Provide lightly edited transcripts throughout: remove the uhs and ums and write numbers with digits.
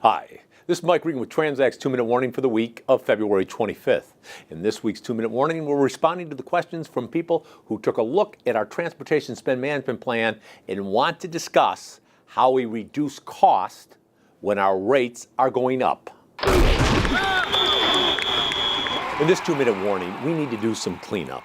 Hi, this is Mike Regan with TransAct's 2-Minute Warning for the week of February 25th. In this week's 2-Minute Warning, we're responding to the questions from people who took a look at our transportation spend management plan and want to discuss how we reduce cost when our rates are going up. In this 2-minute warning, we need to do some cleanup.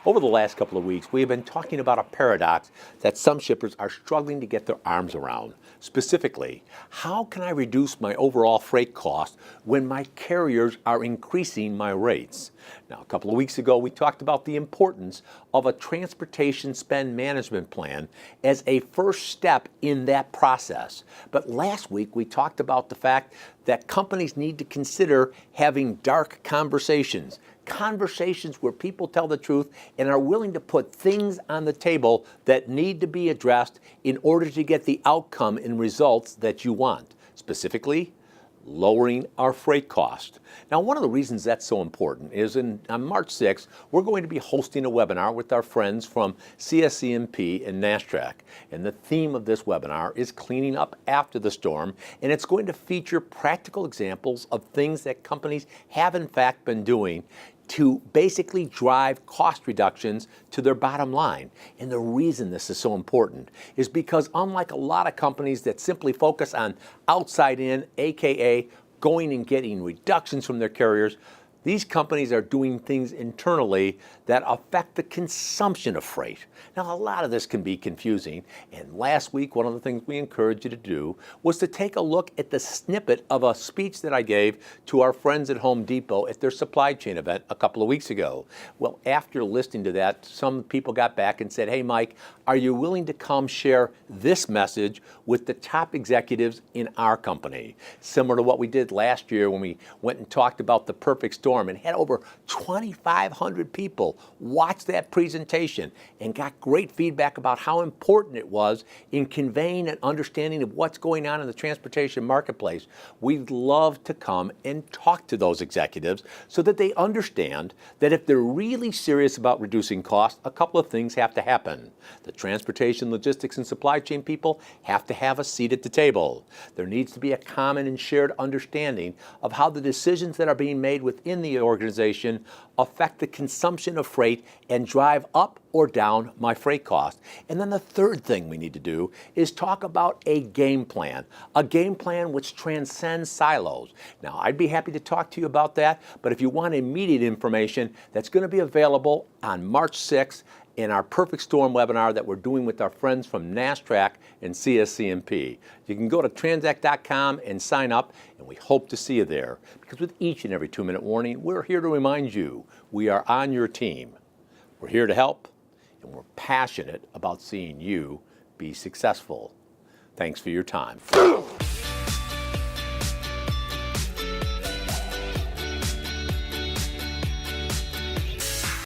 Over the last couple of weeks, we have been talking about a paradox that some shippers are struggling to get their arms around. Specifically, how can I reduce my overall freight cost when my carriers are increasing my rates? Now, a couple of weeks ago, we talked about the importance of a transportation spend management plan as a first step in that process. But last week, we talked about the fact that companies need to consider having dark conversations where people tell the truth and are willing to put things on the table that need to be addressed in order to get the outcome and results that you want. Specifically, lowering our freight cost. Now, one of the reasons that's so important is on March 6th, we're going to be hosting a webinar with our friends from CSCMP and NASTRAC. And the theme of this webinar is cleaning up after the storm, and it's going to feature practical examples of things that companies have in fact been doing to basically drive cost reductions to their bottom line. And the reason this is so important is because unlike a lot of companies that simply focus on outside in, aka going and getting reductions from their carriers, these companies are doing things internally that affect the consumption of freight. Now, a lot of this can be confusing, and last week, one of the things we encouraged you to do was to take a look at the snippet of a speech that I gave to our friends at Home Depot at their supply chain event a couple of weeks ago. Well, after listening to that, some people got back and said, hey, Mike, are you willing to come share this message with the top executives in our company? Similar to what we did last year when we went and talked about the perfect storm and had over 2,500 people watch that presentation and got great feedback about how important it was in conveying an understanding of what's going on in the transportation marketplace. We'd love to come and talk to those executives so that they understand that if they're really serious about reducing costs, a couple of things have to happen. The transportation, logistics, and supply chain people have to have a seat at the table. There needs to be a common and shared understanding of how the decisions that are being made within the organization affect the consumption of freight and drive up or down my freight cost. And then the third thing we need to do is talk about a game plan which transcends silos. Now, I'd be happy to talk to you about that, but if you want immediate information, that's going to be available on March 6th in our Perfect Storm webinar that we're doing with our friends from NASTRAC and CSCMP. You can go to transact.com and sign up, and we hope to see you there. Because with each and every 2-minute warning, we're here to remind you we are on your team. We're here to help, and we're passionate about seeing you be successful. Thanks for your time.